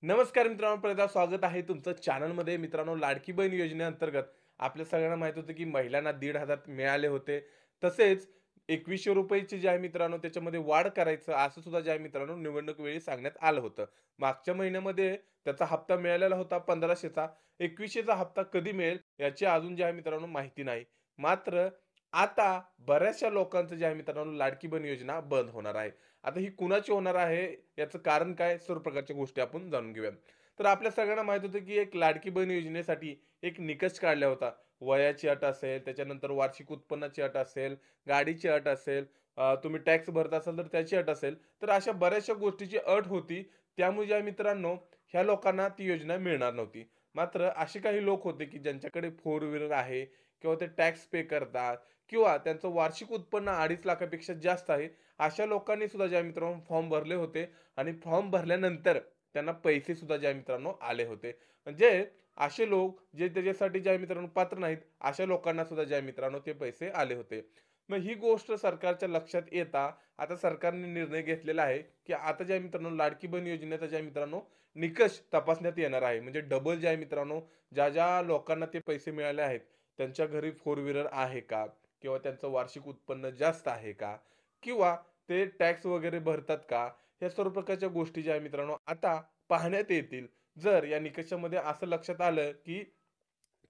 नमस्कार मित्रांनो, पहिल्यांदा स्वागत आहे तुमचं चॅनलमध्ये. मित्रांनो, लाडकी बहीण योजनेअंतर्गत आपल्या सगळ्यांना माहित होतं की महिलांना 1,500 मिळाले होते. तसेच ₹2100 जे आहे मित्रांनो, त्याच्यामध्ये वाढ करायचं असं सुद्धा जे आहे मित्रांनो, निवडणूक वेळी सांगण्यात आलं होतं. मागच्या महिन्यामध्ये त्याचा हप्ता मिळालेला होता 1500चा. 2100चा हप्ता कधी मिळेल याची अजून जे आहे मित्रांनो माहिती नाही. मात्र आता बऱ्याचशा लोकांचं जे आहे मित्रांनो, लाडकी बहीण योजना बंद होणार आहे. आता ही कुणाची होणार आहे, याचं कारण काय? सर्व प्रकारच्या गोष्टी आपण जाणून घेऊया. तर आपल्या सगळ्यांना माहित होतं, की एक लाडकी बहीण योजनेसाठी एक निकष काढला होता. वयाची अट असेल, त्याच्यानंतर वार्षिक उत्पन्नाची अट असेल, गाडीची अट असेल, तुम्ही टॅक्स भरत असाल तर त्याची अट असेल. तर अशा बऱ्याचशा गोष्टीची अट होती. त्यामुळे ज्या मित्रांनो, ह्या लोकांना ती योजना मिळणार नव्हती. मात्र असे काही लोक होते, की ज्यांच्याकडे फोर व्हीलर आहे किंवा ते टॅक्स पे करतात किंवा त्यांचं वार्षिक उत्पन्न 2.5 लाखापेक्षा जास्त आहे. अशा लोकांनी सुद्धा ज्या मित्रांनो फॉर्म भरले होते आणि फॉर्म भरल्यानंतर त्यांना पैसे सुद्धा ज्या मित्रांनो आले होते. म्हणजे असे लोक जे त्याच्यासाठी ज्या मित्रांनो पात्र नाहीत, अशा लोकांना सुद्धा ज्या मित्रांनो ते पैसे आले होते. मग ही गोष्ट सरकारच्या लक्षात येता आता सरकारने निर्णय घेतलेला आहे, की आता ज्या मित्रांनो लाडकी बहीण योजनेचा ज्या मित्रांनो निकष तपासण्यात येणार आहे. म्हणजे डबल ज्या मित्रांनो ज्या लोकांना ते पैसे मिळाले आहेत, त्यांच्या घरी फोर व्हीलर आहे का? किंवा त्यांचं वार्षिक उत्पन्न जास्त आहे का? किंवा ते टॅक्स वगैरे भरतात का? या सर्व प्रकारच्या गोष्टी ज्या आहे मित्रांनो आता पाहण्यात येतील. जर या निकषामध्ये असं लक्षात आलं, की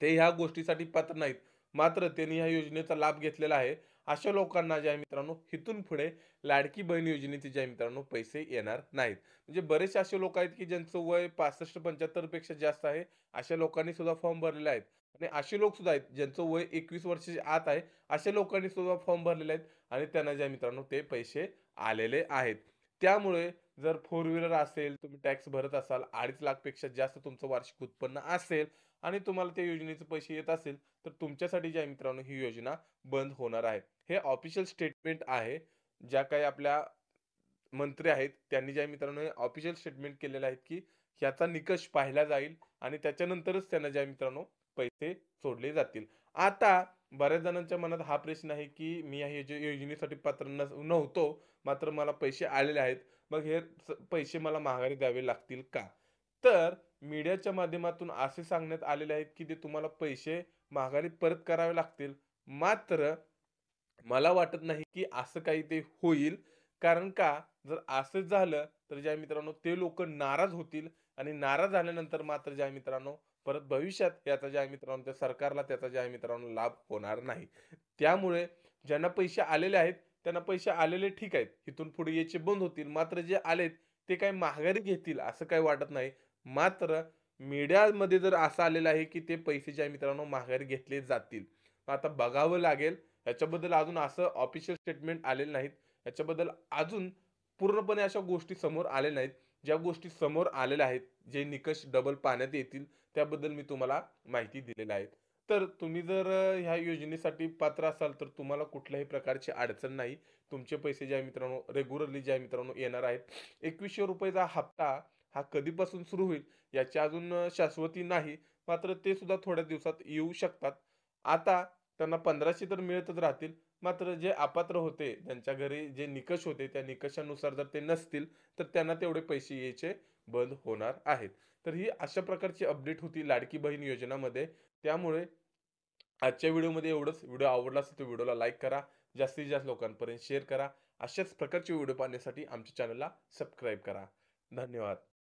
ते ह्या गोष्टीसाठी पात्र नाहीत. मात्र त्यांनी ह्या योजनेचा लाभ घेतलेला आहे. अशा लोकांना जे आहे मित्रांनो, इथून पुढे लाडकी बहीण योजनेचे जे आहे मित्रांनो, पैसे येणार नाहीत. म्हणजे बरेचसे असे लोक आहेत, की ज्यांचं वय 65-75 पेक्षा जास्त आहे. अशा लोकांनी सुद्धा फॉर्म भरलेले आहेत. आणि असे लोक सुद्धा आहेत, ज्यांचं वय 21 वर्षाच्या आत आहे. अशा लोकांनी सुद्धा फॉर्म भरलेले आहेत आणि त्यांना जे आहे मित्रांनो, ते पैसे आलेले आहेत. त्यामुळे जर फोर व्हीलर असेल, तुम्ही टॅक्स भरत असाल, 2.5 लाख पेक्षा जास्त तुमचं वार्षिक उत्पन्न असेल आणि तुम्हाला त्या योजनेचे पैसे येत असेल, तर तुमच्यासाठी जे आहे मित्रांनो ही योजना बंद होणार आहे. हे ऑफिशियल स्टेटमेंट आहे. ज्या काही आपल्या मंत्री आहेत, त्यांनी जे आहे मित्रांनो हे ऑफिशियल स्टेटमेंट केलेले आहेत, की ह्याचा निकष पाहिला जाईल आणि त्याच्यानंतरच त्यांना जे आहे मित्रांनो पैसे सोडले जातील. आता बऱ्याच जणांच्या मनात हा प्रश्न आहे, की मी या योजनेसाठी पात्र नव्हतो, मात्र मला पैसे आलेले आहेत. मग हे पैसे मला माघारी द्यावे लागतील का? तर मीडियाच्या माध्यमातून असे सांगण्यात आलेले आहेत, की ते तुम्हाला पैसे माघारी परत करावे लागतील. मात्र मला वाटत नाही, की असं काही ते होईल. कारण का, जर असंच झालं, तर जे आहे मित्रांनो, ते लोकं नाराज होतील आणि नाराज झाल्यानंतर मात्र जे आहे मित्रांनो, परत भविष्यात याचा जे आहे मित्रांनो, त्या सरकारला त्याचा जे आहे मित्रांनो, लाभ होणार नाही. त्यामुळे ज्यांना पैसे आलेले आहेत, त्यांना पैसे आलेले ठीक आहेत. इथून पुढे यायचे बंद होतील. मात्र जे आलेत, ते काही माघारी घेतील असं काही वाटत नाही. मात्र मीडियामध्ये जर असं आलेलं आहे, की ते पैसे जे आहे मित्रांनो, माघारी घेतले जातील. आता बघावं लागेल. याच्याबद्दल अजून असं ऑफिशियल स्टेटमेंट आलेलं नाहीत. याच्याबद्दल अजून पूर्णपणे अशा गोष्टी समोर आलेल्या नाहीत. ज्या गोष्टी समोर आलेल्या आहेत, जे निकष डबल पाहण्यात येतील, त्याबद्दल मी तुम्हाला माहिती दिलेल्या आहेत. तर तुम्ही जर ह्या योजनेसाठी पात्र असाल, तर तुम्हाला कुठल्याही प्रकारची अडचण नाही. तुमचे पैसे जे आहे मित्रांनो, रेग्युलरली जे आहे मित्रांनो येणार आहेत. ₹2100 चा हप्ता हा कधीपासून सुरू होईल, याची अजून शाश्वती नाही. मात्र ते सुद्धा थोड्या दिवसात येऊ शकतात. आता त्यांना 1500 तर मिळतच राहतील. मात्र जे अपात्र होते, ज्यांच्या घरी जे निकष होते, त्या निकषानुसार जर ते नसतील, तर त्यांना तेवढे पैसे यायचे बंद होणार आहेत. तर ही अशा प्रकारची अपडेट होती लाडकी बहीण योजनामध्ये. त्यामुळे आजच्या व्हिडिओमध्ये एवढंच. व्हिडिओ आवडला असेल तर व्हिडिओला लाईक करा. जास्तीत जास्त लोकांपर्यंत शेअर करा. अशाच प्रकारचे व्हिडिओ पाहण्यासाठी आमच्या चॅनलला सबस्क्राईब करा. धन्यवाद.